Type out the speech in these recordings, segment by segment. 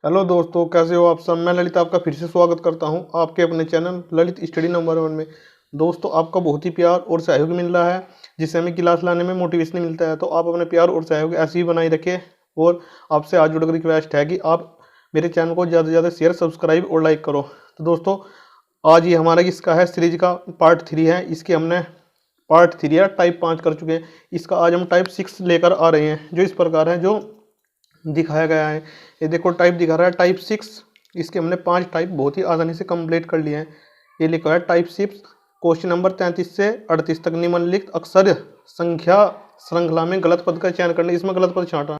Hello दोस्तों, कैसे हो आप सब। मैं ललित आपका फिर से स्वागत करता हूं आपके अपने चैनल ललित स्टडी नंबर 1 में। दोस्तों, आपका बहुत ही प्यार और सहयोग मिल रहा है, जिससे हमें क्लास लाने में मोटिवेशन मिलता है। तो आप अपने प्यार और सहयोग ऐसे ही बनाए रखें। और आपसे आज जुड़कर रिक्वेस्ट है कि आप मेरे चैनल को ज़्यादा से ज़्यादा शेयर, सब्सक्राइब और लाइक करो। तो दोस्तों, आज ये हमारा इसका है सीरीज का पार्ट 3 है। इसके हमने पार्ट 3 है, टाइप 5 कर चुके हैं। इसका आज हम टाइप 6 लेकर आ रहे हैं, जो इस प्रकार है, जो दिखाया गया है। ये देखो टाइप दिखा रहा है, टाइप 6। इसके हमने 5 टाइप बहुत ही आसानी से कंप्लीट कर लिए हैं। ये लिखा है टाइप 6, क्वेश्चन नंबर 33 से 38 तक निम्नलिखित अक्षर संख्या श्रृंखला में गलत पद का चयन करना। इसमें गलत पद छांटना।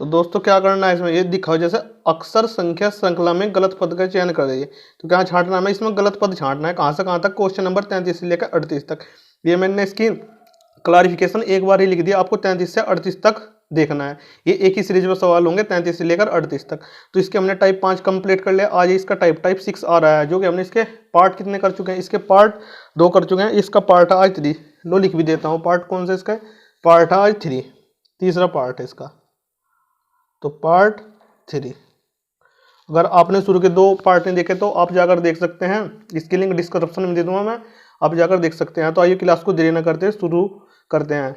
तो दोस्तों, क्या करना है इसमें, ये दिखाओ जैसे अक्षर संख्या श्रृंखला में गलत पद का चयन कर रही है। तो क्या छांटना है, इसमें गलत पद छांटना है। कहाँ से कहाँ तक, क्वेश्चन नंबर 33 से लेकर 38 तक। ये मैंने इसकी क्लारिफिकेशन एक बार ही लिख दिया, आपको 33 से 38 तक देखना है। ये एक ही सीरीज में सवाल होंगे 33 से लेकर 38 तक। तो इसके हमने टाइप 5 कंप्लीट कर लिया। आज इसका टाइप 6 आ रहा है, जो कि हमने इसके पार्ट कितने कर चुके हैं, इसके पार्ट 2 कर चुके हैं। इसका पार्ट है आज 3। लो लिख भी देता हूँ, पार्ट कौन सा इसका, पार्ट है आज 3, तीसरा पार्ट है इसका। तो पार्ट 3, अगर आपने शुरू के 2 पार्ट नहीं देखे तो आप जाकर देख सकते हैं। इसकी लिंक डिस्क्रिप्शन में दे दूंगा मैं, आप जाकर देख सकते हैं। तो आइए क्लास को देरी न करते शुरू करते हैं।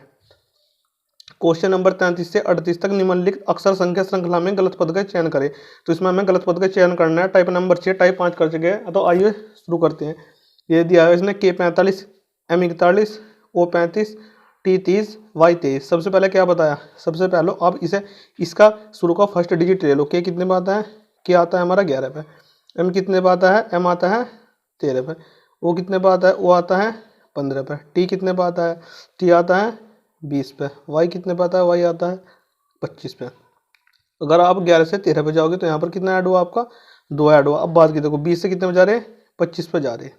क्वेश्चन नंबर 33 से 38 तक निम्नलिखित अक्षर संख्या श्रृंखला में गलत पद का चयन करें। तो इसमें हमें गलत पद का चयन करना है। टाइप नंबर 6, टाइप 5 कर चुके हैं। तो आइए शुरू करते हैं। ये दिया है इसने K45, M41, O35, T30, Y23। सबसे पहले क्या बताया, सबसे पहले आप इसे इसका शुरू का फर्स्ट डिजिट ले लो। K कितने पे आता है, K आता है हमारा 11 पे। M कितने पे आता है, M आता है 13 पे। O कितने पे आता है, O आता है 15 पे। T कितने पे आता है, T आता है 20 पे। Y कितने पे आता है, Y आता है 25 पे। अगर आप 11 से 13 पे जाओगे तो यहाँ पर कितना ऐड हुआ आपका, 2 ऐड हुआ। अब बात की देखो, 20 से कितने पे जा रहे हैं, 25 पे जा रहे हैं।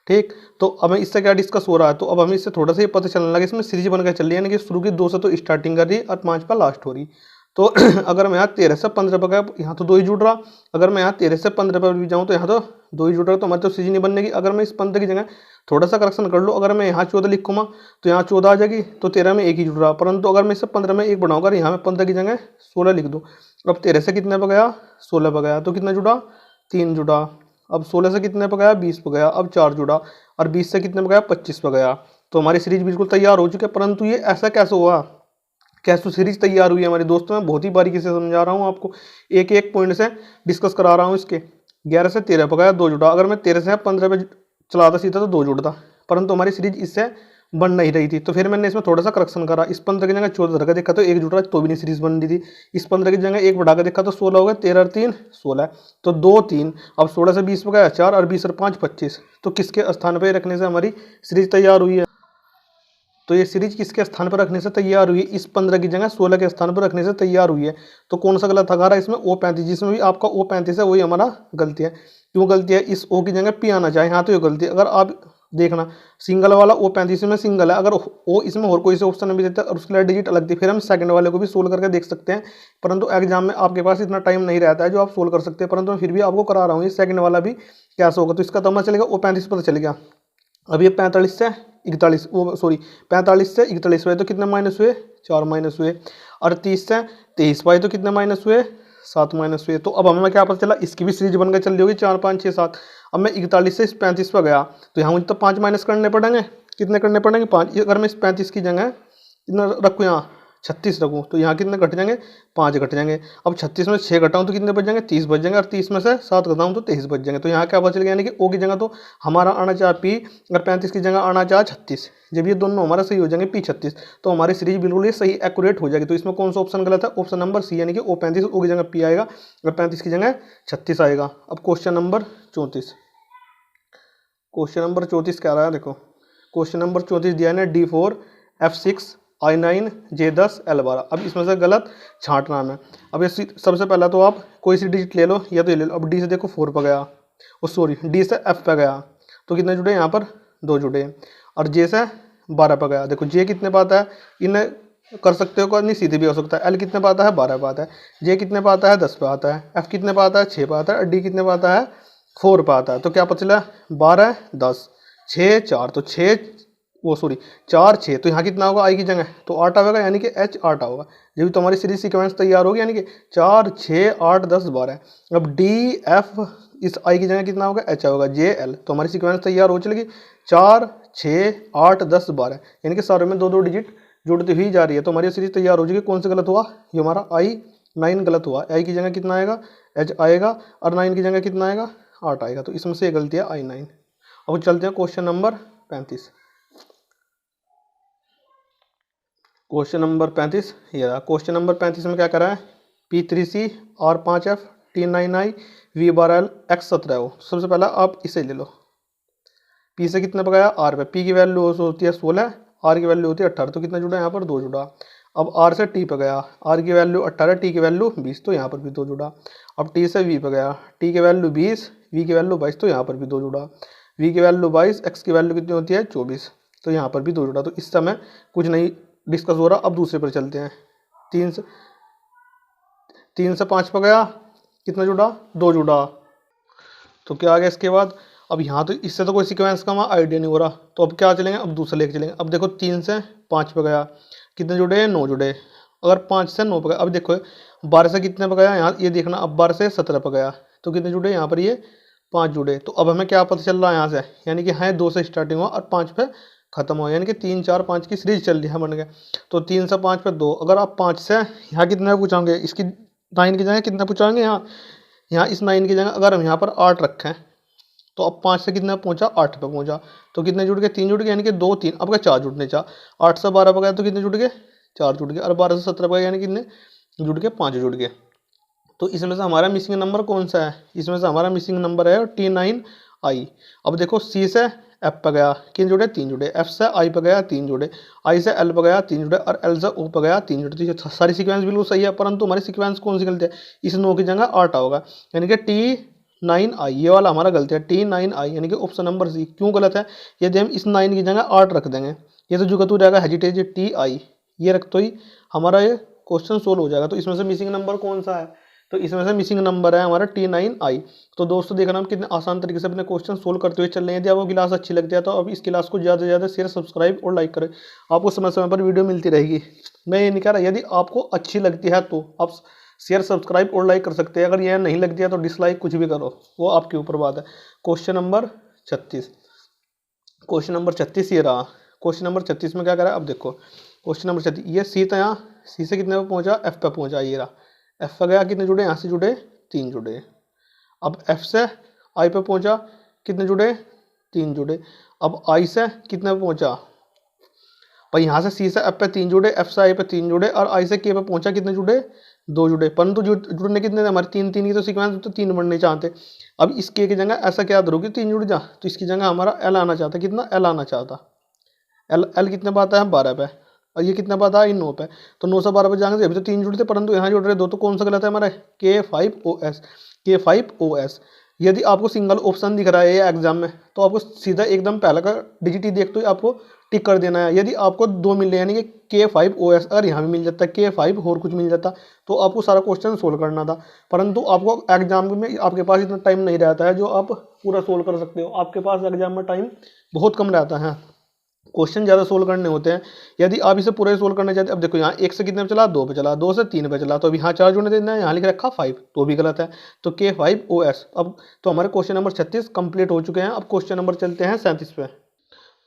ठीक, तो अब हमें इससे क्या डिस्कस हो रहा है, तो अब हमें इससे थोड़ा सा ये पता चलने लगा, इसमें सीरीज बनकर चल रही है, यानी कि शुरू की 2 से तो स्टार्टिंग कर रही है और 5 पर लास्ट हो रही। तो अगर मैं यहाँ 13 से 15 पर गया, यहाँ तो 2 ही जुड़ रहा। अगर मैं यहाँ 13 से 15 पर भी जाऊँ तो यहाँ तो 2 ही जुड़ रहा, तो हमारी तो सीरीज नहीं बनने की। अगर मैं इस 15 की जगह थोड़ा सा करेक्शन कर लूँ, अगर मैं यहाँ 14 लिखूँगा तो यहाँ 14 आ जाएगी, तो 13 में 1 ही जुड़ रहा। परंतु अगर मैं इससे 15 में 1 बढ़ाऊँगा, यहाँ में 15 की जगह 16 लिख दूँ। अब 13 से कितने पर गया, 16 पर गया, तो कितना जुड़ा, 3 जुड़ा। अब 16 से कितने पर गया, 20 पर गया, अब 4 जुड़ा। और 20 से कितने पर गया, 25 पर गया। तो हमारी सीरीज बिल्कुल तैयार हो चुकी है। परंतु ये ऐसा कैसे हुआ, कैसे सीरीज तैयार हुई है हमारे दोस्तों, मैं बहुत ही बारीकी से समझा रहा हूँ आपको, एक एक पॉइंट से डिस्कस करा रहा हूँ। इसके 11 से 13 पर गया, 2 जुड़ा। अगर मैं 13 से 15 पे चलाता सीधा तो 2 जुड़ता, परंतु हमारी सीरीज इससे बन नहीं रही थी। तो फिर मैंने इसमें थोड़ा सा करेक्शन करा। इस 15 की जगह 14 धर के देखा तो 1 जुड़ रहा, तो भी नहीं सीरीज बन रही थी। इस 15 की जगह 1 बढ़ा के देखा तो 16 हो गया, 13 और 3 16, तो 2 3। अब 16 से 20 पर गया 4, और 20 और 5 25। तो किसके स्थान पर रखने से हमारी सीरीज तैयार हुई है, तो ये सीरीज किसके स्थान पर रखने से तैयार हुई है, इस 15 की जगह 16 के स्थान पर रखने से तैयार हुई है। तो कौन सा गलत आ रहा है इसमें, O35, जिसमें भी आपका O35 है वही हमारा गलती है। क्यों गलती है, इस O की जगह P आना चाहिए, यहाँ तो ये गलती है। अगर आप देखना, सिंगल वाला O35 में सिंगल है, अगर O इसमें और कोई से ऑप्शन नहीं देता और उसके लिए डिजिट अलग थी, फिर हम सेकंड वाले को भी सोल्व करके देख सकते हैं। परंतु एग्जाम में आपके पास इतना टाइम नहीं रहता है जो आप सोल्व कर सकते हैं। परंतु मैं फिर भी आपको करा रहा हूँ, ये सेकंड वाला भी कैसे होगा। तो इसका तो हमें चलेगा, O35 पता चल गया। अब ये 45 से 41, वो सॉरी 45 से 41 हुए तो कितने माइनस हुए, 4 माइनस हुए। और 30 से 23 पाए तो कितने माइनस हुए, 7 माइनस हुए। तो अब हमें क्या पता चला, इसकी भी सीरीज बनकर चल रही होगी 4 5 6 7। अब मैं 41 से 35 पर गया तो यहाँ मुझे तो 5 माइनस करने पड़ेंगे। कितने करने पड़ेंगे, 5। अगर मैं इस 35 की जगह कितना रखूँ, यहाँ 36 रखूँ, तो यहाँ कितने घट जाएंगे, 5 घट जाएंगे। अब 36 में 6 घटाऊँ तो कितने बच जाएंगे, 30 बच जाएंगे। और 30 में से 7 घटाऊँ तो 23 बच जाएंगे। तो यहाँ क्या बच गया, यानी कि O की जगह तो हमारा आना चाहे P, अगर 35 की जगह आना चाहे 36। जब ये दोनों हमारा सही हो जाएंगे P 36, तो हमारी सीरीज बिल्कुल ये सही एक्यूरेट हो जाएगी। तो इसमें कौन सा ऑप्शन गलत है, ऑप्शन नंबर C, यानी कि O35, O की जगह P आएगा और 35 की जगह 36 आएगा। अब क्वेश्चन नंबर 34, क्वेश्चन नंबर 34 क्या रहा है, देखो क्वेश्चन नंबर 34 दिया है D4 F6 I9 J10 L12। अब इसमें से गलत छांटना है। अब ये सबसे पहला तो आप कोई सी डिजिट ले लो, या तो ये ले लो। अब D से देखो 4 पर गया, और सॉरी D से F पे गया तो कितने जुड़े, यहाँ पर 2 जुड़े। और J से 12 पर गया, देखो J कितने पे आता है, इन्हें कर सकते हो, नहीं सीधे भी हो सकता है। L कितने पे आता है, 12 पे आता है। J कितने पे आता है, 10 पे आता है। F कितने पे आता है, 6 पे आता है। और D कितने पे आता है, 4 पे आता है। तो क्या पता चला, 12 10 6 4, तो 6 वो सॉरी 4 6, तो यहाँ कितना होगा आई की जगह, तो 8 आएगा, यानी कि H 8 होगा। जब तुम्हारी सीरीज सीक्वेंस तैयार होगी, यानी कि 4 6 8 10 12। अब D F, इस आई की जगह कितना होगा H होगा, J L, तो हमारी सीक्वेंस तैयार हो चलेगी 4 6 8 10 12, यानी कि सारे में 2 2 डिजिट जुड़ती हुई जा रही है। तो हमारी सीरीज तैयार हो जाएगी। कौन सा गलत हुआ, ये हमारा आई 9 गलत हुआ। आई की जगह कितना आएगा H आएगा, और 9 की जगह कितना आएगा 8 आएगा। तो इसमें से ये गलती है आई 9। अब चलते हैं क्वेश्चन नंबर 35। क्वेश्चन नंबर 35 ये रहा। क्वेश्चन नंबर 35 में क्या करा है, P3C R5F T9I V12L X17O। सबसे पहला आप इसे ले लो, P से कितना पकाया R पे, P की वैल्यू होती है 16, R की वैल्यू होती है 18, तो कितना जुड़ा यहाँ पर 2 जुड़ा। अब R से T पे गया, R की वैल्यू 18, T की वैल्यू 20, तो यहाँ पर भी 2 जुड़ा। अब T से V पे गया, T की वैल्यू 20, V की वैल्यू 22, तो यहाँ पर भी 2 जुड़ा। V की वैल्यू 22, X की वैल्यू कितनी होती है 24, तो यहाँ पर भी 2 जुड़ा। तो इस समय कुछ नहीं डिस्कस हो रहा। अब दूसरे पर चलते हैं। 3 से 5 पर गया, कितना जुड़ा 2 जुड़ा। तो क्या आ गया इसके बाद, अब यहाँ तो इससे तो कोई सीक्वेंस का हमारा आइडिया नहीं हो रहा, तो अब क्या चलेंगे, अब दूसरा लेके चलेंगे। अब देखो 3 से 5 पे गया, कितने जुड़े 9 जुड़े। अगर 5 से 9 पे गया, अब देखो 12 से कितने पे गया, यहाँ ये देखना, अब 12 से 17 पे गया, तो कितने जुड़े यहाँ पर ये 5 जुड़े। तो अब हमें क्या पता चल रहा है यहाँ से, यानी कि है 2 से स्टार्टिंग हुआ और 5 पे खत्म हुआ, यानी कि 3 4 5 की सीरीज चल रही है बन गया। तो 3 से 5 पे 2, अगर आप 5 से यहाँ कितना पूछाएंगे, इसकी 9 की जगह कितना पूछाएंगे, यहाँ इस 9 की जगह अगर हम यहाँ पर 8 रखें, तो अब 5 से कितना पहुंचा 8 पे पहुंचा, तो कितने जुड़ गए 3 जुड़ गए, यानी कि 2 3, अब क्या 4 जुड़ने 4। 8 से 12 पे गया तो कितने जुड़ गए 4 जुड़ गए, और 12 से 17 पे गए यानी कितने जुड़ गए 5 जुड़ गए। तो इसमें से हमारा मिसिंग नंबर कौन सा है, इसमें से हमारा मिसिंग नंबर है T9I। अब देखो C से F पे गया, कितने जुड़े 3 जुड़े, F से I पे गया 3 जुड़े, I से L पे गया 3 जुड़े, और L से O पे गया 3 जुड़े। तो ये सारी सीक्वेंस बिल्कुल सही है, परंतु हमारी सीक्वेंस कौन सी गलती है, इस 9 की जगह 8 होगा, यानी कि T9I, ये वाला हमारा गलती है T9I, यानी कि ऑप्शन नंबर सी। क्यों गलत है, यदि हम इस 9 की जगह 8 रख देंगे, ये तो जुगत हो जाएगा हेजिटेज TI, ये रख तो ही हमारा ये क्वेश्चन सोल्व हो जाएगा। तो इसमें से मिसिंग नंबर कौन सा है, तो इसमें से मिसिंग नंबर है हमारा T9I। तो दोस्तों देखना हम कितने आसान तरीके से अपने क्वेश्चन सोल्व करते हुए चल रहे हैं। यदि आपको क्लास अच्छी लगती है तो अब इस क्लास को ज़्यादा से ज़्यादा शेयर सब्सक्राइब और लाइक करें, आपको समय समय पर वीडियो मिलती रहेगी। मैं ये नहीं कह रहा, यदि आपको अच्छी लगती है तो आप शेयर सब्सक्राइब और लाइक कर सकते हैं, अगर यह नहीं लगती है तो डिसलाइक कुछ भी करो, वो आपके ऊपर बात है। क्वेश्चन नंबर 36, क्वेश्चन नंबर 36 ये रहा। क्वेश्चन नंबर 36 में क्या करा है, अब देखो क्वेश्चन नंबर 36, ये सी था, यहाँ सी से कितने पे पहुंचा F पे पहुंचा, ये रहा F पे गया, कितने जुड़े यहाँ से जुड़े 3 जुड़े। अब F से I पे पहुंचा, कितने जुड़े 3 जुड़े। अब I से कितने पे पहुंचा भाई, यहाँ से C से F पे 3 जुड़े, F से I पे 3 जुड़े, और I से K पे पहुंचा, कितने जुड़े 2 जुड़े। परंतु जुड़ने कितने थे हमारे 3 3 की तो सीक्वेंस तो 3 बनने चाहते। अब इस K की जगह ऐसा क्या धरोगे 3 जुड़ जा, तो इसकी जगह हमारा L आना चाहता, कितना L आना चाहता। L कितने पे आता है 12 पे, और ये कितना पता है 9 पे, तो 9 से 12 पे जाएंगे अभी तो 3 जुड़ते, परंतु यहाँ जुड़ रहे 2, तो कौन सा गलत है हमारा K5OS, K5OS। यदि आपको सिंगल ऑप्शन दिख रहा है ये एग्जाम में, तो आपको सीधा एकदम पहला का डिजिट ही देखते हुए आपको टिक कर देना है। यदि आपको 2 मिल रहे यानी कि K5OS, अगर यहाँ भी मिल जाता K5 और कुछ मिल जाता तो आपको सारा क्वेश्चन सोल्व करना था, परंतु आपको एग्जाम में आपके पास इतना टाइम नहीं रहता है जो आप पूरा सोल्व कर सकते हो। आपके पास एग्जाम में टाइम बहुत कम रहता है, क्वेश्चन ज़्यादा सोल्व करने होते हैं। यदि आप इसे पूरे सोल्व करना चाहते हैं, अब देखो यहाँ 1 से कितने पे चला 2 पे चला, 2 से 3 पे चला, तो अभी यहाँ 4 जुड़ने देना है, यहाँ लिख रखा 5, तो भी गलत है। तो K5OS। अब तो हमारे क्वेश्चन नंबर 36 कंप्लीट हो चुके हैं। अब क्वेश्चन नंबर चलते हैं 37 पे।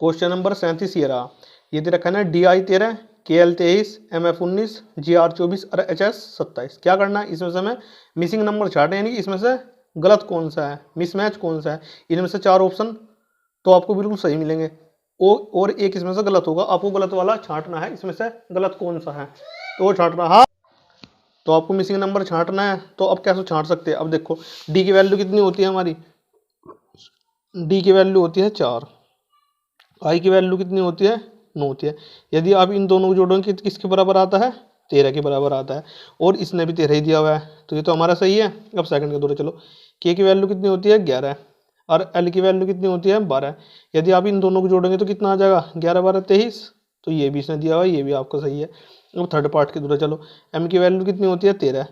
क्वेश्चन नंबर 37 ये रहा, ये दे रखा है ना DI 13, KL 23, MF 19, GR 24 और HS 27। क्या करना है, इसमें से हमें मिसिंग नंबर छाटे, यानी कि इसमें से गलत कौन सा है, मिसमैच कौन सा है। इनमें से 4 ऑप्शन तो आपको बिल्कुल सही मिलेंगे और एक इसमें से गलत होगा, आपको गलत वाला छांटना है। इसमें से गलत कौन सा है तो वो छांटना है, तो आपको मिसिंग नंबर छांटना है। तो अब कैसे छांट सकते हैं, अब देखो डी की वैल्यू कितनी होती है हमारी, डी की वैल्यू होती है 4, आई की वैल्यू कितनी होती है 9 होती है। यदि आप इन दोनों को जोड़ोगे तो किसके बराबर आता है 13 के बराबर आता है, और इसने भी 13 ही दिया हुआ है, तो ये तो हमारा सही है। अब सेकंड के दौरे चलो, के की वैल्यू कितनी होती है 11 और एल की वैल्यू कितनी होती है 12। यदि आप इन दोनों को जोड़ेंगे तो कितना आ जाएगा 11 12 23, तो ये भी इसने दिया हुआ है, ये भी आपको सही है। अब थर्ड पार्ट के दौरे चलो, एम की वैल्यू कितनी होती है 13,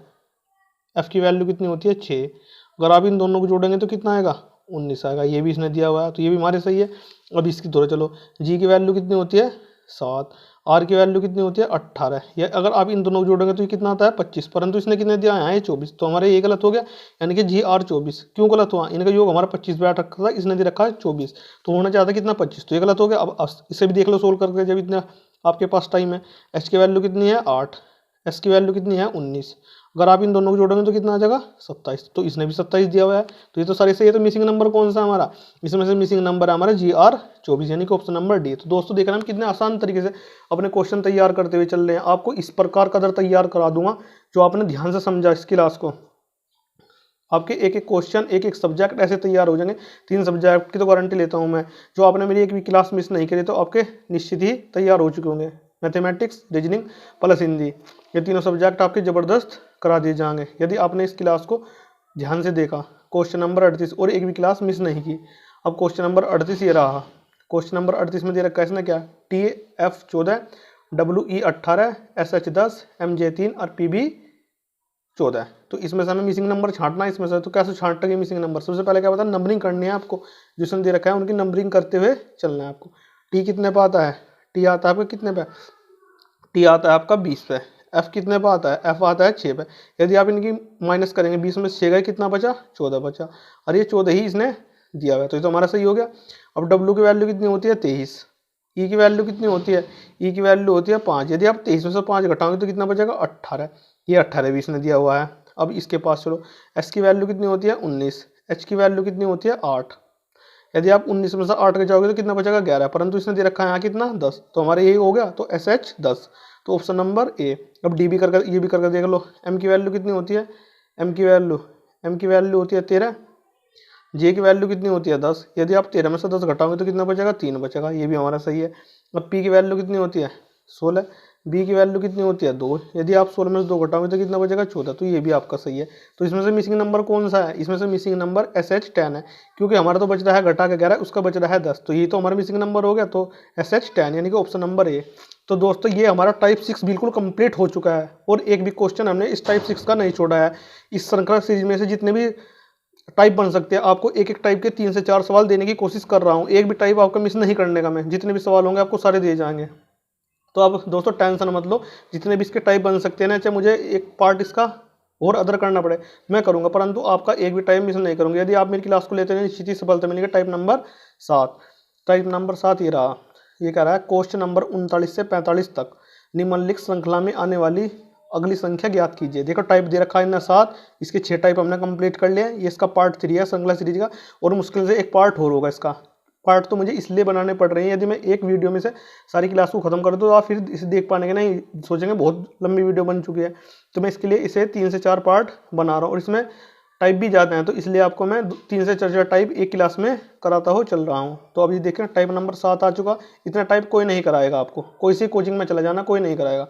एफ की वैल्यू कितनी होती है 6। अगर आप इन दोनों को जोड़ेंगे तो कितना आएगा 19 आएगा। ये भी इसने दिया हुआ है तो ये भी हमारे सही है। अब इसकी थोड़ा चलो, जी की वैल्यू कितनी होती है 7, आर की वैल्यू कितनी होती है 18। ये अगर आप इन दोनों को जोड़ोगे तो ये कितना आता है 25, परंतु इसने कितने दिया है 24, तो हमारे ये गलत हो गया। यानी कि जी आर 24 क्यों गलत हुआ, इनका योग हमारा 25 बैठ रखा था, इसने दे रखा है 24, तो होना चाहता कितना 25, तो ये गलत हो गया। अब इसे भी देख लो सोल्व करके जब इतना आपके पास टाइम है। एच की वैल्यू कितनी है 8, एस की वैल्यू कितनी है 19, अगर आप इन दोनों को जोड़ोगे तो कितना आ जाएगा 27, तो इसने भी 27 दिया हुआ है, तो ये तो सारे सही है। तो मिसिंग नंबर कौन सा हमारा, इसमें से मिसिंग नंबर है हमारा जी आर 24, यानी कि ऑप्शन नंबर डी। तो दोस्तों देखना हम कितने आसान तरीके से अपने क्वेश्चन तैयार करते हुए चल रहे हैं। आपको इस प्रकार का दर तैयार करा दूंगा जो आपने ध्यान से समझा इस क्लास को। आपके एक एक क्वेश्चन एक एक सब्जेक्ट ऐसे तैयार हो जाएंगे। 3 सब्जेक्ट की तो गारंटी लेता हूं मैं, जो आपने मेरी एक भी क्लास मिस नहीं करी तो आपके निश्चित ही तैयार हो चुके होंगे। मैथमेटिक्स, रीजनिंग प्लस हिंदी, ये तीनों सब्जेक्ट आपके ज़बरदस्त करा दिए जाएंगे यदि आपने इस क्लास को ध्यान से देखा। क्वेश्चन नंबर 38 और एक भी क्लास मिस नहीं की। अब क्वेश्चन नंबर 38 ये रहा। क्वेश्चन नंबर 38 में दे रखा है इसने क्या, TF 14, WE 18, SH 10, MJ 3 और PB 14। तो इसमें से हमें मिसिंग नंबर छांटना है इसमें से। तो कैसे छांटेंगे मिसिंग नंबर, सबसे पहले क्या पता नंबरिंग करनी है आपको, जिसने दे रखा है उनकी नंबरिंग करते हुए चलना है आपको। टी कितने पे आता है, टी आता है आपका कितने पे, टी आता है आपका 20 पे। एफ कितने पे आता है, एफ आता है 6 पे। यदि आप इनकी माइनस करेंगे 20 में 6 गए कितना बचा 14 बचा, और ये 14 ही इसने दिया हुआ है, तो ये तो हमारा सही हो गया। अब डब्ल्यू की वैल्यू कितनी होती है 23, ई की वैल्यू कितनी होती है, ई की वैल्यू होती है 5। यदि आप 23 में से 5 घटाओगे तो कितना बचेगा 18, ये 18 भी इसने दिया हुआ है। अब इसके पास चलो, एस की वैल्यू कितनी होती है 19, एच की वैल्यू कितनी होती है 8। यदि आप 19 में से 8 के जाओगे तो कितना बचेगा 11, परंतु इसने दे रखा है यहाँ कितना 10, तो हमारे यही हो गया। तो एस एच 10, तो ऑप्शन नंबर ए। अब डी भी कर ये भी करके देख लो। एम की वैल्यू कितनी होती है, एम की वैल्यू होती है 13, जे की वैल्यू कितनी होती है 10। यदि आप 13 में से 10 घटाओगे तो कितना बचेगा 3 बचेगा, ये भी हमारा सही है। अब पी की वैल्यू कितनी होती है 16, बी की वैल्यू कितनी होती है 2। यदि आप 16 में से 2 घटाओगे तो कितना बचेगा 14, तो ये भी आपका सही है। तो इसमें से मिसिंग नंबर कौन सा है, इसमें से मिसिंग नंबर SH 10 है, क्योंकि हमारा तो बच रहा है घटा के 11, उसका बच रहा है 10, तो ये तो हमारा मिसिंग नंबर हो गया। तो SH 10 यानी कि ऑप्शन नंबर ए। तो दोस्तों ये हमारा टाइप 6 बिल्कुल कंप्लीट हो चुका है, और एक भी क्वेश्चन हमने इस टाइप 6 का नहीं छोड़ा है। इस श्रृंखला सीरीज में से जितने भी टाइप बन सकते हैं, आपको एक एक टाइप के 3 से 4 सवाल देने की कोशिश कर रहा हूँ। एक भी टाइप आपका मिस नहीं करने का मैं, जितने भी सवाल होंगे आपको सारे दिए जाएंगे। तो अब दोस्तों टेंशन मत लो, जितने भी इसके टाइप बन सकते हैं ना, चाहे मुझे एक पार्ट इसका और अदर करना पड़े मैं करूंगा, परंतु आपका एक भी टाइप मिस नहीं करूंगा। यदि आप मेरी क्लास को लेते हैं निश्चित ही सफलता मिलेगी। टाइप नंबर 7, टाइप नंबर 7 ये रहा। ये कह रहा है क्वेश्चन नंबर 39 से 45 तक निम्नलिखित श्रृंखला में आने वाली अगली संख्या ज्ञात कीजिए। देखो टाइप दे रखा है इतना 7, इसके 6 टाइप हमने कंप्लीट कर लिया। ये इसका पार्ट 3 है श्रृंखला सीरीज का, और मुश्किल से एक पार्ट और होगा। इसका पार्ट तो मुझे इसलिए बनाने पड़ रहे हैं, यदि मैं एक वीडियो में से सारी क्लास को खत्म कर दूँ तो आप फिर इसे देख पाने के नहीं, सोचेंगे बहुत लंबी वीडियो बन चुकी है। तो मैं इसके लिए इसे 3 से 4 पार्ट बना रहा हूँ, और इसमें टाइप भी जाते हैं, तो इसलिए आपको मैं 3 से 4 टाइप एक क्लास में कराता हो चल रहा हूँ। तो अभी देखें टाइप नंबर 7 आ चुका। इतना टाइप कोई नहीं कराएगा आपको, कोई सी कोचिंग में चला जाना कोई नहीं कराएगा।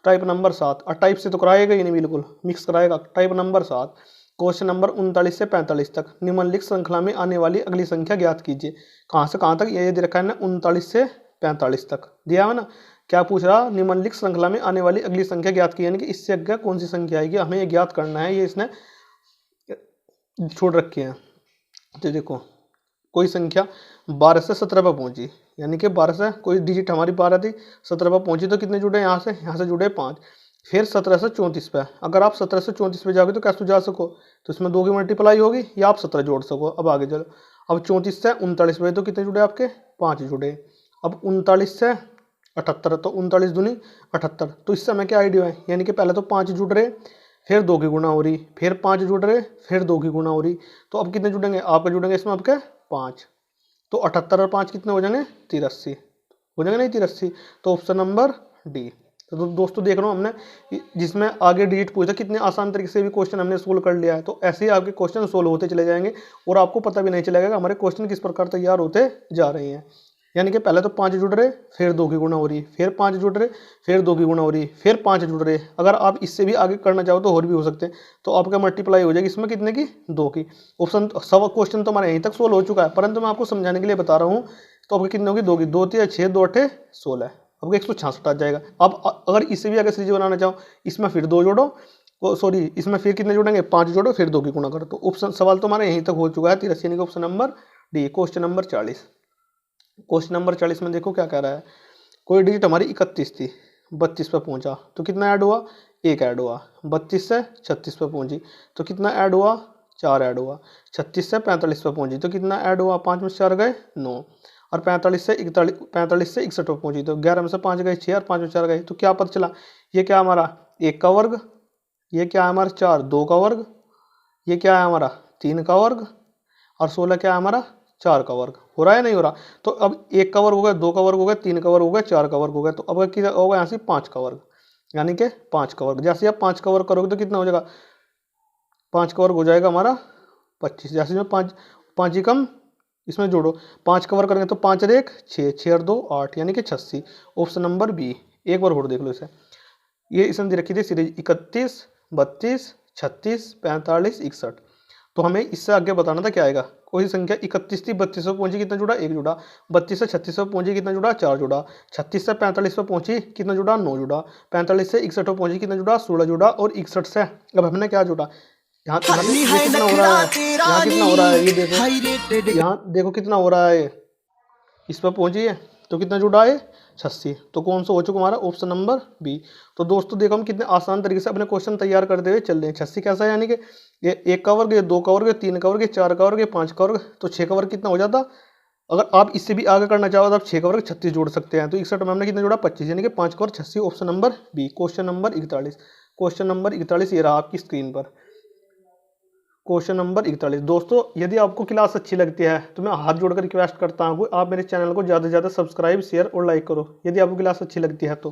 टाइप नंबर 7, और टाइप से तो कराएगा ही नहीं, बिल्कुल मिक्स कराएगा। टाइप नंबर 7 क्वेश्चन नंबर 39 से 45 तक निम्नलिखित श्रृंखला में आने वाली अगली संख्या ज्ञात कीजिए। कहाँ से कहाँ तक, ये दे रखा है ना 39 से 45 तक दिया है ना। क्या पूछ रहा, निम्नलिखित श्रृंखला में आने वाली अगली संख्या ज्ञात की, यानी कि इससे आगे कौन सी संख्या आएगी हमें ये ज्ञात करना है। ये इसने छोड़ रखी है। तो देखो कोई संख्या 12 से 17 पर पहुंची, यानी कि 12 से कोई डिजिट हमारी 12 थी, 17 पर पहुंची तो कितने जुड़े यहाँ से जुड़े 5। फिर 17 से 34 पे, अगर आप 17 से 34 पे जाओगे तो कैसे जा सको, तो इसमें 2 की मल्टीप्लाई होगी या आप 17 जोड़ सको। अब आगे चलो, अब 34 से 39 पे तो कितने जुड़े आपके 5 जुड़े। अब 39 से 78, तो 39 दूनी 78। तो इससे हमें क्या आइडिया है, यानी कि पहले तो 5 जुड़ रहे, फिर 2 की गुणा हो रही, फिर 5 जुड़ रहे, फिर 2 की गुणा हो रही। तो अब कितने जुड़ेंगे आपके, जुड़ेंगे इसमें आपके 5। तो 78 और 5 कितने हो जाएंगे 83 हो जाएंगे, नहीं 83। तो ऑप्शन नंबर डी। तो दोस्तों देख रहा हूँ हमने जिसमें आगे डिजिट पूछा, कितने आसान तरीके से भी क्वेश्चन हमने सोल्व कर लिया है। तो ऐसे ही आपके क्वेश्चन सोल्व होते चले जाएंगे, और आपको पता भी नहीं चलेगा कि हमारे क्वेश्चन किस प्रकार तैयार होते जा रहे हैं। यानी कि पहले तो 5 जुड़ रहे, फिर 2 की गुणा हो रही, फिर 5 जुड़ रहे, फिर 2 की गुणा हो रही, फिर 5 जुड़ रहे। अगर आप इससे भी आगे करना चाहो तो और भी हो सकते हैं। तो आपका मल्टीप्लाई हो जाएगी इसमें कितने की 2 की। ऑप्शन सब क्वेश्चन तो हमारे यहीं तक सोल्व हो चुका है, परंतु मैं आपको समझाने के लिए बता रहा हूँ। तो आपके कितने होगी 2 की, 2 3 6 2 8 16, आपको 166 आ जाएगा। अब अगर इससे भी आगे सीरीज बनाना चाहो, इसमें फिर 2 जोड़ो, सॉरी इसमें फिर कितने जोड़ेंगे, 5 जोड़ो फिर 2 की गुणा करो। तो ऑप्शन सवाल तो हमारा यहीं तक हो चुका है 83, यानी कि option number D. Question number 40, question number 40 में देखो क्या कह रहा है। कोई डिजिट हमारी 31 थी, 32 पर पहुंचा तो कितना ऐड हुआ, 1 ऐड हुआ। 32 से 36 पर पहुंची तो कितना ऐड हुआ, 4 ऐड हुआ। 36 से 45 पर पहुंची तो कितना ऐड हुआ, 5 में से 4 गए 9। और 45 से 61 पर पहुंची तो 11 में से 5 गए 6 और 5 में 4 गए। तो क्या पता चला, ये क्या हमारा 1 का वर्ग, ये क्या है हमारा 4 2 का वर्ग, ये क्या है हमारा 3 का वर्ग, और 16 क्या है हमारा 4 का वर्ग। हो रहा है नहीं हो रहा। तो अब 1 का वर्ग हो गया, 2 का वर्ग हो गया, 3 का वर्ग हो गया, 4 का वर्ग हो गया। तो अब क्या होगा यहाँ से 5 का वर्ग, यानी कि 5 का वर्ग। जैसे आप 5 का वर्ग करोगे तो कितना हो जाएगा, 5 का वर्ग हो जाएगा हमारा 25। जैसे में 5 ही कम इसमें जोड़ो, 5 का वर्ग करेंगे तो 5 और 1 6, 6 और 2 8, यानी कि 86। Option number B. एक बार और देख लो इसे, ये इसमें दे रखी थी सीरीज 31 32 36 45 61। तो हमें इससे आगे बताना था क्या आएगा। कोई संख्या 31 थी, 32 पर पहुंची कितना जुड़ा, 1 जुड़ा। 32 से 36 पर पहुंची कितना जुड़ा, 4 जुड़ा। 36 से 45 पर पहुंची कितना जुड़ा, 9 जुड़ा। 45 से 61 पर पहुंची कितना जुड़ा, 16 जुड़ा। और 61 से अब हमने क्या जुड़ा, यहाँ कितना हो रहा है, यहाँ कितना हो रहा है, ये देखो यहाँ देखो कितना हो रहा है, इस पर पहुंची है तो कितना जुड़ा है 86। तो कौन सा हो चुका हमारा, ऑप्शन नंबर बी। तो दोस्तों देखो हम कितने आसान तरीके से अपने क्वेश्चन तैयार करते हुए चल रहे हैं। 86 कैसा है, यानी कि ये 1 का वर्ग, ये 2 का वर्ग, ये 3 का वर्ग, ये 4 का वर्ग, ये 5 का वर्ग। तो 6 का वर्ग कितना हो जाता। अगर आप इससे भी आगे करना चाहो तो आप 6 का वर्ग 36 जोड़ सकते हैं। तो 61 में हमने कितना जोड़ा 25, यानी कि 5 का वर्ग 86। Option number B. Question number 41, question number 41 ये रहा आपकी स्क्रीन पर। Question number 41। दोस्तों यदि आपको क्लास अच्छी लगती है तो मैं हाथ जोड़कर रिक्वेस्ट करता हूँ आप मेरे चैनल को ज़्यादा से ज़्यादा सब्सक्राइब शेयर और लाइक करो यदि आपको क्लास अच्छी लगती है तो।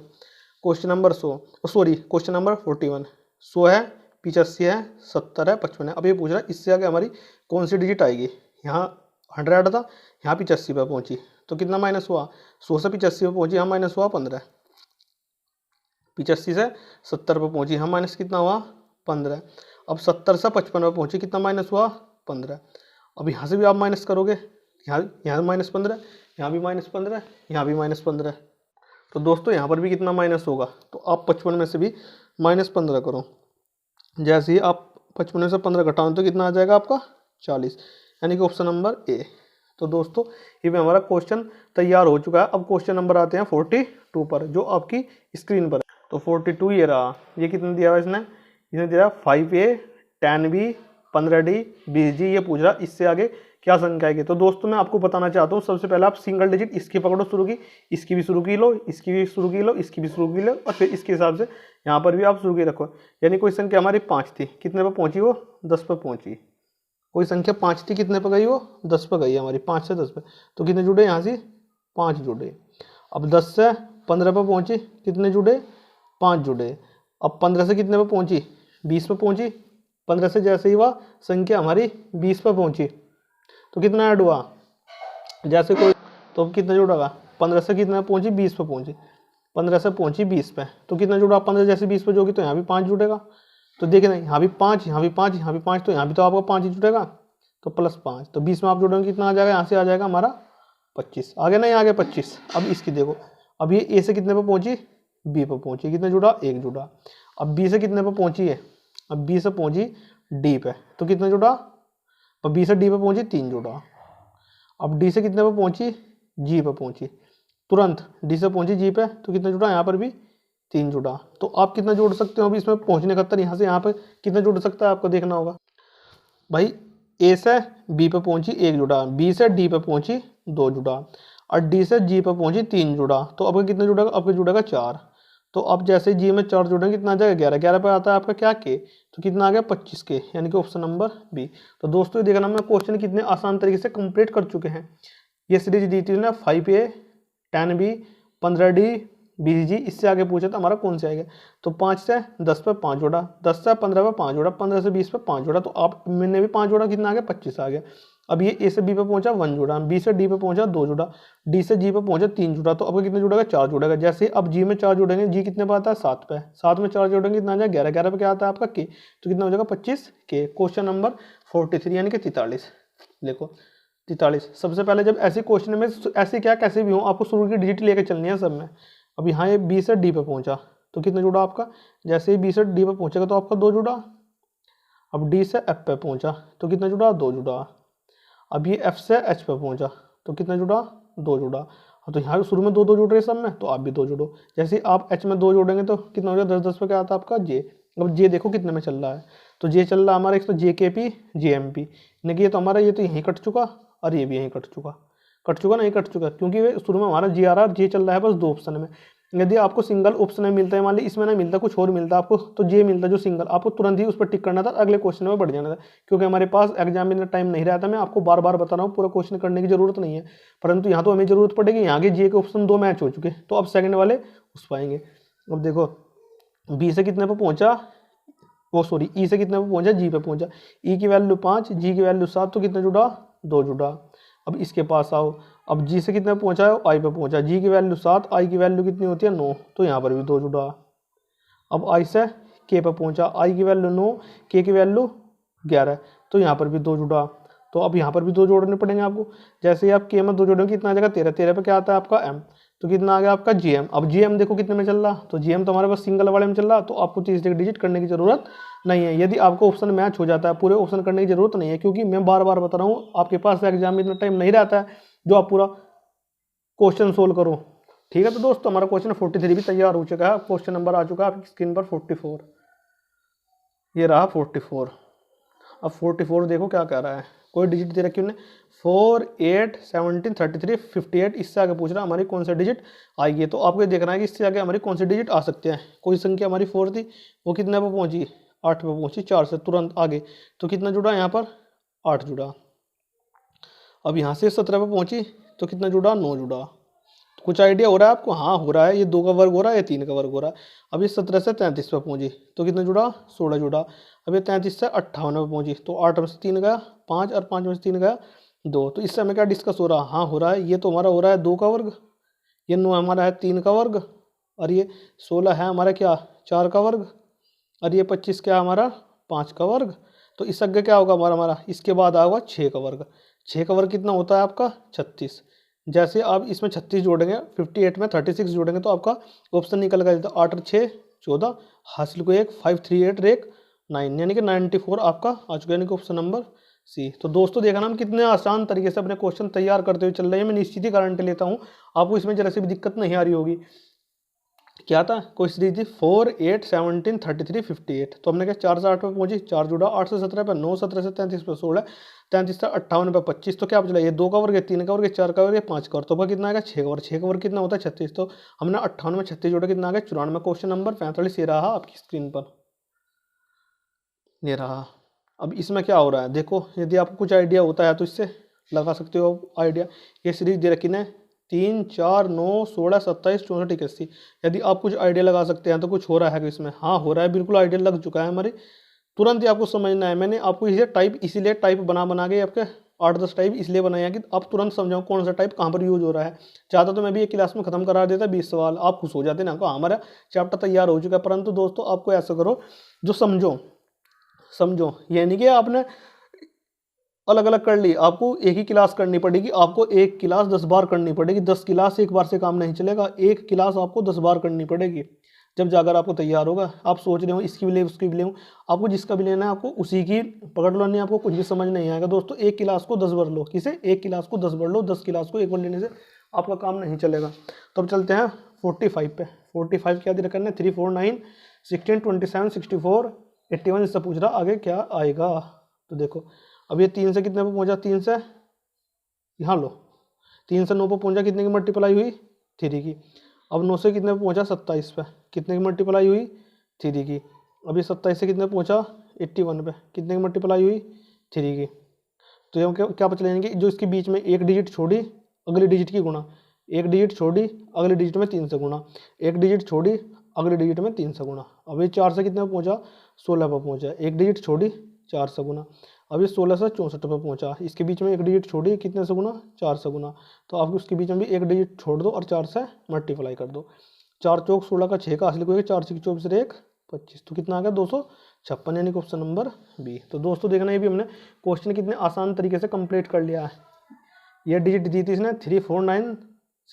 Question number 100 sorry question number 41। 100 है, 85 है, 70 है, 55 है। अब ये पूछ रहा है इससे आगे हमारी कौन सी डिजिट आएगी। यहाँ 100 था, यहाँ 85 पर पहुँची तो कितना माइनस हुआ, 100 से 85 पर पहुँची, यहाँ माइनस हुआ 15। 85 से 70 पर पहुँची, यहाँ माइनस कितना हुआ 15। अब 70 से 55 पर पहुँची कितना माइनस हुआ 15। अब यहाँ से भी आप माइनस करोगे, यहाँ -15, यहाँ भी -15, यहाँ भी -15। तो दोस्तों यहाँ पर भी कितना माइनस होगा, तो आप 55 में से भी -15 करो। जैसे ही आप 55 में से 15 घटाओ तो कितना आ जाएगा आपका 40, यानी कि ऑप्शन नंबर ए। तो दोस्तों ये भी हमारा क्वेश्चन तैयार हो चुका है। अब क्वेश्चन नंबर आते हैं 42 पर, जो आपकी स्क्रीन पर है। तो 42 ये रहा, ये कितना दिया हुआ इसने दिया 5A 10B 15D 20G। ये पूछ रहा इससे आगे क्या संख्या आएगी। तो दोस्तों मैं आपको बताना चाहता हूँ, सबसे पहले आप सिंगल डिजिट इसकी पकड़ो शुरू की, इसकी भी शुरू की लो, इसकी भी शुरू की लो, इसकी भी शुरू की लो, और फिर इसके हिसाब से यहाँ पर भी आप शुरू की रखो। यानी कोई संख्या हमारी 5 थी, कितने पर पहुँची वो 10 पर पहुँची। कोई संख्या 5 थी, कितने पर गई वो 10 पर गई हमारी, 5 से 10 पर। तो कितने जुड़े यहाँ से 5 जुड़े। अब 10 से 15 पर पहुँची, कितने जुड़े 5 जुड़े। अब 15 से कितने पर पहुँची 20 पर पहुँची। 15 से जैसे ही वह संख्या हमारी 20 पर पहुँची तो कितना ऐड हुआ, जैसे कोई तो कितना जुड़ेगा 15 से कितना पहुँची 20 पर पहुँची। 15 से पहुँची 20 पे तो कितना जुड़ा, 15 जैसे 20 पर जोगी तो यहाँ भी 5 जुड़ेगा। तो देखिए ना यहाँ भी 5, यहाँ भी 5, यहाँ भी 5, तो यहाँ भी तो आपका 5 ही जुड़ेगा, तो +5। तो 20 में आप जोड़ेंगे कितना आ जाएगा, यहाँ से आ जाएगा हमारा 25। आगे नहीं आगे 25। अब इसकी देखो, अब ये ए से कितने पर पहुँची बी पर पहुँची, कितने जुड़ा 1 जुड़ा। अब बी से कितने पर पहुँची है, अब बी से पहुँची डी पे तो कितना जुड़ा, अब बी से डी पे पहुँची 3 जुड़ा। अब डी से कितने पे पहुँची जी पे पहुँची, तुरंत डी से पहुँची जी पे तो कितना जुड़ा, यहाँ पर भी 3 जुड़ा। तो आप कितना जोड़ सकते हो अभी इसमें पहुँचने का, यहाँ से यहाँ पे कितना जुड़ सकता है आपको देखना होगा। भाई ए से बी पे पहुँची 1 जुड़ा, बी से डी पे पहुँची 2 जुड़ा, और डी से जी पे पहुँची 3 जुड़ा। तो अब कितना जुड़ेगा, अब जुड़ेगा 4। तो अब जैसे जी में 4 जुड़ेंगे कितना आ जाएगा 11, 11 पे आता है आपका क्या के, तो कितना आ गया 25 के, यानी कि ऑप्शन नंबर बी। तो दोस्तों ये देखना मैं क्वेश्चन कितने आसान तरीके से कंप्लीट कर चुके हैं। ये सीरीज दी थी ना 5A 10B 15D 20G, इससे आगे पूछा था हमारा कौन से आएगा। तो 5 से 10 पे 5 जोड़ा, 10 से 15 पे 5 जोड़ा, 15 से 20 पे 5 जोड़ा, तो आप मैंने भी 5 जोड़ा, कितना आ गया 25 आ गया। अब ये ए से बी पे पहुंचा 1 जुड़ा, बी से डी पे पहुंचा 2 जुड़ा, डी से जी पे पहुंचा 3 जुड़ा। तो अब कितने जुड़ेगा 4 जुड़ेगा। जैसे अब जी में 4 जुड़ेंगे, जी कितने पे आता है 7 पे, 7 में 4 जोड़ेंगे कितना आ जाएगा 11, 11 पे क्या आता है आपका के, तो कितना हो जाएगा 25 के। क्वेश्चन नंबर 43 यानी कि 43। देखो 43, सबसे पहले जब ऐसे क्वेश्चन में ऐसे क्या कैसे भी हो आपको शुरू की डिजिट लेकर चलनी है सब में। अब यहाँ ये बी से डी पे पहुंचा तो कितना जुड़ा आपका, जैसे ही बी से डी पे पहुंचेगा तो आपका 2 जुड़ा। अब डी से एफ पे पहुंचा तो कितना जुड़ा, 2 जुड़ा। अब ये एफ से एच पे पहुंचा तो कितना जुड़ा, 2 जुड़ा। तो यहाँ शुरू में 2 2 जुड़ रहे सब में, तो आप भी 2 जुड़ो। जैसे ही आप एच में 2 जोड़ेंगे तो कितना हो जाएगा, 10 10 पे क्या आता है आपका जे। अब जे देखो कितने में चल रहा है, तो जे चल रहा है हमारा एक तो जे के पी जे एम पी, यानी कि ये तो हमारा ये तो यहीं कट चुका और ये भी यहीं कट चुका नहीं कट चुका, क्योंकि शुरू में हमारा जी आ रहा है, जे चल रहा है बस 2 ऑप्शन में। यदि आपको सिंगल ऑप्शन में मिलता है, मान ली इसमें ना मिलता कुछ और मिलता आपको, तो जे मिलता जो सिंगल, आपको तुरंत ही उस पर टिक करना था, अगले क्वेश्चन में बढ़ जाना था। क्योंकि हमारे पास एग्जाम में टाइम नहीं रहता, मैं आपको बार बार बता रहा हूँ, पूरा क्वेश्चन करने की जरूरत नहीं है, परंतु यहाँ तो हमें जरूरत पड़ेगी। यहाँ के जे के ऑप्शन 2 मैच हो चुके, तो अब सेकंड वाले उस पाएंगे। अब देखो बी से कितने पर पहुंचा, वो सॉरी ई से कितने पे पहुंचा, जी पे पहुंचा। ई की वैल्यू 5, जी की वैल्यू 7, तो कितना जुड़ा, 2 जुड़ा। अब इसके पास आओ, अब जी से कितने पहुंचा है, आई पे पहुंचा, जी की वैल्यू 7, आई की वैल्यू कितनी होती है 9, तो यहाँ पर भी 2 जुड़ा। अब आई से के पे पहुंचा, आई की वैल्यू 9, के की वैल्यू 11, तो यहाँ पर भी 2 जुड़ा। तो अब यहाँ पर भी 2 जोड़ने पड़ेंगे आपको। जैसे ही आप के में 2 जोड़ेंगे कितना आ जाएगा, 13, 13 पे क्या आता है आपका एम, तो कितना आ गया आपका जीएम। अब जीएम देखो कितने में चल रहा, तो जीएम तो हमारे पास सिंगल वाले में चल रहा, तो आपको तीसरे डिजिट करने की जरूरत नहीं है। यदि आपको ऑप्शन मैच हो जाता है, पूरे ऑप्शन करने की जरूरत नहीं है, क्योंकि मैं बार बार बता रहा हूँ, आपके पास एग्जाम में इतना टाइम नहीं रहता है जो आप पूरा क्वेश्चन सोल्व करो। ठीक है, तो दोस्तों हमारा क्वेश्चन 43 भी तैयार हो चुका है। क्वेश्चन नंबर आ चुका है आपकी स्क्रीन पर 44, ये रहा 44। अब 44 देखो क्या कह रहा है, कोई डिजिट दे रखी उन्हें 4 8 17 33 58, इससे आगे पूछ रहा है हमारी कौन सा डिजिट आएगी। तो आपको देखना है कि इससे आगे हमारी कौन सी डिजिट आ सकते हैं। कोई संख्या हमारी 4 थी, वो कितने पे पहुंची, 8 पे पहुंची, 4 से तुरंत आगे, तो कितना जुड़ा यहाँ पर, 8 जुड़ा। अब यहाँ से 17 पे पहुंची तो कितना जुड़ा, 9 जुड़ा। कुछ आइडिया हो रहा है आपको, हाँ हो रहा है, ये 2 का वर्ग हो रहा है, ये 3 का वर्ग हो रहा है। अब ये 17 से 33 पे पहुंची तो कितना जुड़ा, 16 जुड़ा। अब ये 33 से 58 पे पहुंची तो 8 में से 3 गया 5, और 5 में से 3 गया 2। तो इससे हमें क्या डिस्कस हो रहा है, हाँ हो रहा है, ये तो हमारा हो रहा है 2 का वर्ग, ये 9 हमारा है 3 का वर्ग, और ये 16 है हमारा क्या, 4 का वर्ग, और ये 25 क्या है हमारा, 5 का वर्ग। तो इस आगे क्या होगा हमारा, इसके बाद आएगा 6 का वर्ग। 6 का वर्ग कितना होता है आपका, 36। जैसे आप इसमें 36 जोड़ेंगे, 58 में 36 जोड़ेंगे तो आपका ऑप्शन निकल गया, 8 और 6 14, हासिल को 1, 5 3 8 रेक 9, यानी कि 94 आपका आ चुका है, यानी कि ऑप्शन नंबर सी। तो दोस्तों देखा ना हम कितने आसान तरीके से अपने क्वेश्चन तैयार करते हुए चल रहे हैं। मैं निश्चित ही गारंटी लेता हूँ आपको इसमें जरा से भी दिक्कत नहीं आ रही होगी। क्या था, कोई सीरीज थी 4 8 17 33 58, तो हमने क्या 4 से 8 पे पहुंची, 4 जुड़ा, 8 से 17 पे 9, 17 से 33 पे 16, 33 से 58 पे 25, तो क्या बचला, ये 2 का वर्ग, 3 का वर्ग, 4 का वर्ग, 5 का वर्ग, तो कितना आएगा 6 का वर्ग। 6 का वर्ग कितना होता है 36, तो हमने 58 में 36 जोड़ा, कितना आ गया 94। क्वेश्चन नंबर 45 ये रहा आपकी स्क्रीन पर, ये रहा। अब इसमें क्या हो रहा है देखो, यदि आपको कुछ आइडिया होता है तो इससे लगा सकते हो आइडिया। ये सीरीज दे रखी है 3 4 9 16 27 64 81। यदि आप कुछ आइडिया लगा सकते हैं तो कुछ हो रहा है कि इसमें, हाँ हो रहा है, बिल्कुल आइडिया लग चुका है हमारे, तुरंत ही आपको समझना है। मैंने आपको इसे टाइप इसीलिए टाइप बना के आपके 8-10 टाइप इसलिए बनाया कि आप तुरंत समझाओ कौन सा टाइप कहाँ पर यूज हो रहा है। चाहता तो मैं भी एक क्लास में खत्म करा देता 20 सवाल, आप खुश हो जाते ना, आपको हमारा चैप्टर तैयार हो चुका है। परंतु दोस्तों आपको ऐसा करो जो समझो, ये नहीं कि आपने अलग अलग कर ली, आपको एक ही क्लास करनी पड़ेगी, आपको एक क्लास 10 बार करनी पड़ेगी। 10 क्लास एक बार से काम नहीं चलेगा, एक क्लास आपको 10 बार करनी पड़ेगी, जब जाकर आपको तैयार होगा। आप सोच रहे हो इसकी भी ले उसकी भी ले, आपको जिसका भी लेना है आपको उसी की पकड़ लो, नहीं आपको कुछ भी समझ नहीं आएगा। दोस्तों एक क्लास को 10 बार लो, किसे, एक क्लास को 10 बार लो, 10 क्लास को एक बार लेने से आपका काम नहीं चलेगा। तो अब चलते हैं 45 पे। 45 क्या दे रखा है, 3 4 9 16 27 64 81, इससे पूछ रहा आगे क्या आएगा। तो देखो अब ये 3 से कितने पे पहुंचा, 3 से यहाँ लो, 3 से 9 पे पहुंचा, कितने की मल्टीप्लाई हुई 3 की। अब 9 से कितने पे पहुंचा 27 पे, कितने की मल्टीप्लाई हुई 3 की। अब ये 27 से कितने पहुंचा 81 पे, कितने की मल्टीप्लाई हुई 3 की। तो ये क्या बच लेंगे, जो इसके बीच में एक डिजिट छोड़ी अगली डिजिट की गुणा, एक डिजिट छोड़ी अगली डिजिट में 3 से गुणा, एक डिजिट छोड़ी अगली डिजिट में 3 से गुणा। अब ये 4 से कितने पे पहुंचा 16 पे पहुंचा, एक डिजिट छोड़ी 4 से गुना। अब ये 16 से 64 पे पहुंचा, इसके बीच में एक डिजिट छोड़ी, कितने से गुना 4 से गुना। तो आप उसके बीच में भी एक डिजिट छोड़ दो और 4 से मल्टीप्लाई कर दो। 4 चौक 16 का 6 का हासिल को 4 6 24 1 25, तो कितना आ गया 256, यानी कि ऑप्शन नंबर बी। तो दोस्तों देखना, ये भी हमने क्वेश्चन कितने आसान तरीके से कंप्लीट कर लिया है। ये डिजिट दी थी इसने 3 4 9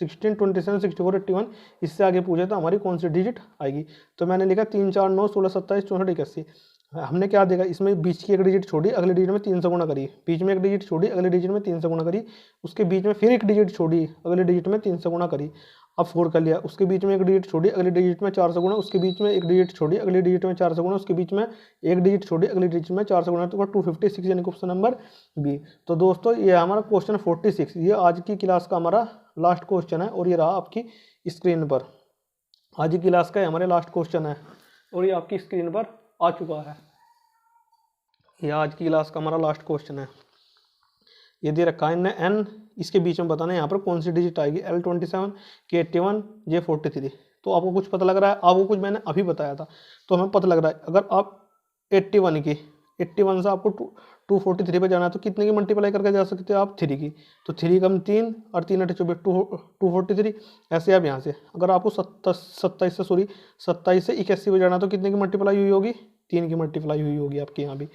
16, 27, 64, 81, इससे आगे पूछे तो हमारी कौन सी डिजिट आएगी। तो मैंने लिखा 3, 4, 9, 16, 27, 64, 81। हमने क्या देखा, इसमें बीच की एक डिजिट छोड़ी, अगले डिजिट में 3 से गुणा करी, बीच में एक डिजिट छोड़ी, अगले डिजिट में 3 से गुणा करी, उसके बीच में फिर एक डिजिट छोड़ी, अगले डिजिट में 3 से गुणा करी, अब 4 कर लिया, उसके बीच में एक डिजिट छोड़ी, अगले डिजिट में 4 से गुणा, उसके बीच में एक डिजिट छोड़ी, अगले डिजिट में 4 से गुणा, उसके बीच में एक डिजिट छोड़ी, अगले डिजिट में 4 से गुणा, तो 256 यानी ऑप्शन नंबर बी। तो दोस्तों ये हमारा क्वेश्चन 46, ये आज की क्लास का हमारा लास्ट क्वेश्चन है और ये रहा आपकी स्क्रीन पर। आज की क्लास का हमारे लास्ट क्वेश्चन है और ये आपकी स्क्रीन पर आ चुका है। ये आज की क्लास का हमारा लास्ट क्वेश्चन है। ये दे रखा है इनने एन, इसके बीच में बताना है यहाँ पर कौन सी डिजिट आएगी, L27, K81, J43। तो आपको कुछ पता लग रहा है, आपको कुछ मैंने अभी बताया था तो हमें पता लग रहा है। अगर आप 81 से आपको 243 पे जाना है तो कितने की मल्टीप्लाई करके जा सकते हो आप, 3 की। तो 3 कम 3 और 3 8 24, 243। ऐसे आप यहाँ से अगर आपको 27 से 81 पे जाना है तो कितने की मल्टीप्लाई हुई होगी, 3 की मल्टीप्लाई हुई होगी आपके यहाँ भी।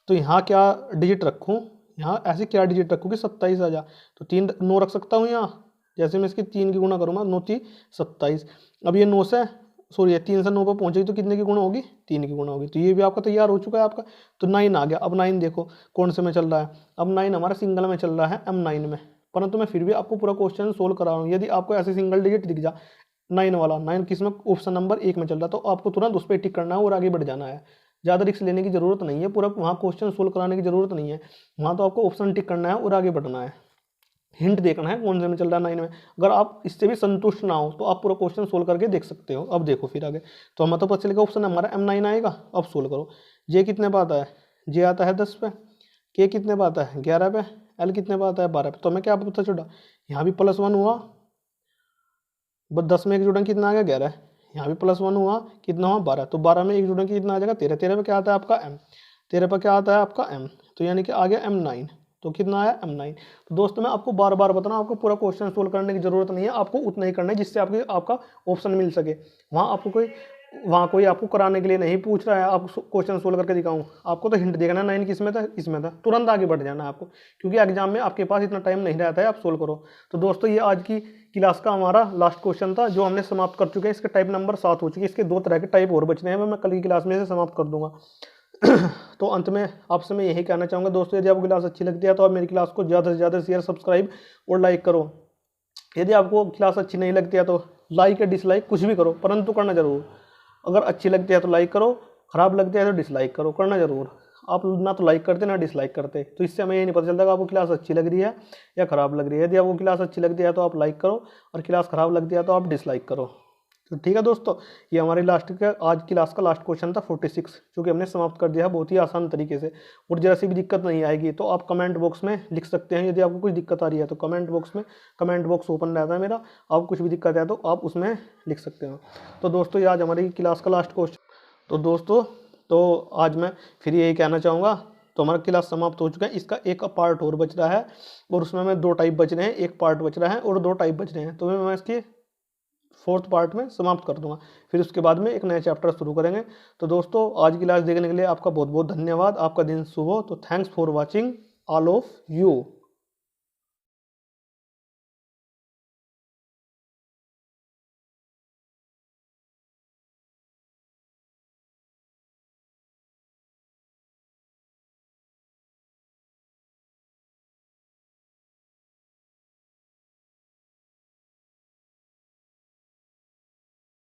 तो यहाँ क्या डिजिट रखूँ, यहाँ ऐसे क्या डिजिट रखूँ कि 27 आ जा, तो 3 9 रख सकता हूँ यहाँ। जैसे मैं इसकी 3 की गुणा करूँगा, 9 3 27। अब ये 9 से सॉरी 3 से 9 पर पहुँचेगी तो कितने की गुणा होगी, 3 की गुणा होगी। तो ये भी आपका तैयार हो चुका है आपका। तो 9 आ गया। अब 9 देखो कौन से में चल रहा है, अब 9 हमारा सिंगल में चल रहा है M9 में, परंतु मैं फिर भी आपको पूरा क्वेश्चन सोल्व करा रहा हूँ। यदि आपको ऐसे सिंगल डिजिट दिख जा 9 वाला, 9 किस में, ऑप्शन नंबर 1 में चल रहा है, तो आपको तुरंत उस पर टिक करना है और आगे बढ़ जाना है। ज़्यादा रिस्क लेने की जरूरत नहीं है, पूरा वहाँ क्वेश्चन सोल्व कराने की जरूरत नहीं है। वहाँ तो आपको ऑप्शन टिक करना है और आगे बढ़ना है, हिंट देखना है कौन से में चल रहा है 9 में। अगर आप इससे भी संतुष्ट ना हो तो आप पूरा क्वेश्चन सोल्व करके देख सकते हो। अब देखो फिर आगे, तो हमें तो पता चलेगा ऑप्शन हमारा M9 आएगा। अब सोल्व करो। जे कितने पे आता है, जे आता है 10 पे, के कितने पे आता है 11 पे, एल कितने पे आता है 12 पे। तो हमें क्या पता चला, यहाँ भी +1 हुआ, बस 10 में 1 जुड़ा कितना आ गया 11, यहाँ भी +1 हुआ, कितना हुआ 12, तो 12 में 1 जुड़ा कितना आ जाएगा 13, 13 पे क्या आता है आपका M, 13 पे क्या आता है आपका M, तो यानी कि आ गया M9। तो कितना आया M9। तो दोस्तों मैं आपको बार बार बताना, आपको पूरा क्वेश्चन सोल्व करने की जरूरत नहीं है, आपको उतना ही करना है जिससे आपका ऑप्शन मिल सके। वहाँ कोई आपको कराने के लिए नहीं पूछ रहा है आप क्वेश्चन सोल्व करके दिखाऊं, आपको तो हिंट देखना है 9 किसमें था, इसमें था, तुरंत आगे बढ़ जाना है आपको, क्योंकि एग्जाम में आपके पास इतना टाइम नहीं रहता है, आप सोल्व करो। तो दोस्तों ये आज की क्लास का हमारा लास्ट क्वेश्चन था जो हमने समाप्त कर चुके हैं। इसके टाइप नंबर 7 हो चुके हैं, इसके 2 तरह के टाइप और बच रहे हैं, मैं कल की क्लास में से समाप्त कर दूंगा। तो अंत में आपसे मैं यही कहना चाहूँगा दोस्तों, यदि आपको क्लास अच्छी लगती है तो आप मेरी क्लास को ज़्यादा से ज़्यादा शेयर, सब्सक्राइब और लाइक करो। यदि आपको क्लास अच्छी नहीं लगती है तो लाइक या डिसलाइक कुछ भी करो, परंतु करना जरूर। अगर अच्छी लगती है तो लाइक करो, खराब लगती है तो डिसलाइक करो, करना जरूर। आप ना तो लाइक करते ना डिसलाइक करते, तो इससे हमें ये नहीं पता चलता कि आपको क्लास अच्छी लग रही है या खराब लग रही है। यदि आपको क्लास अच्छी लगती है तो आप लाइक करो और क्लास खराब लगती है तो आप डिसलाइक करो। तो ठीक है दोस्तों, ये हमारी आज की क्लास का लास्ट क्वेश्चन था 46, जो कि हमने समाप्त कर दिया है बहुत ही आसान तरीके से। और जरा सी भी दिक्कत नहीं आएगी तो आप कमेंट बॉक्स में लिख सकते हैं। यदि आपको कुछ दिक्कत आ रही है तो कमेंट बॉक्स ओपन रहता है मेरा, आपको कुछ भी दिक्कत है तो आप उसमें लिख सकते हो। तो दोस्तों ये आज हमारी क्लास का लास्ट क्वेश्चन। तो दोस्तों आज मैं फिर यही कहना चाहूँगा, तो हमारा क्लास समाप्त हो चुका है। इसका एक पार्ट और बच रहा है और उसमें मैं 2 टाइप बच रहे हैं, एक पार्ट बच रहा है और 2 टाइप बच रहे हैं, तो मैं इसकी 4th पार्ट में समाप्त कर दूंगा। फिर उसके बाद में एक नया चैप्टर शुरू करेंगे। तो दोस्तों आज की क्लास देखने के लिए आपका बहुत बहुत धन्यवाद। आपका दिन शुभ हो। तो thanks for watching all of you.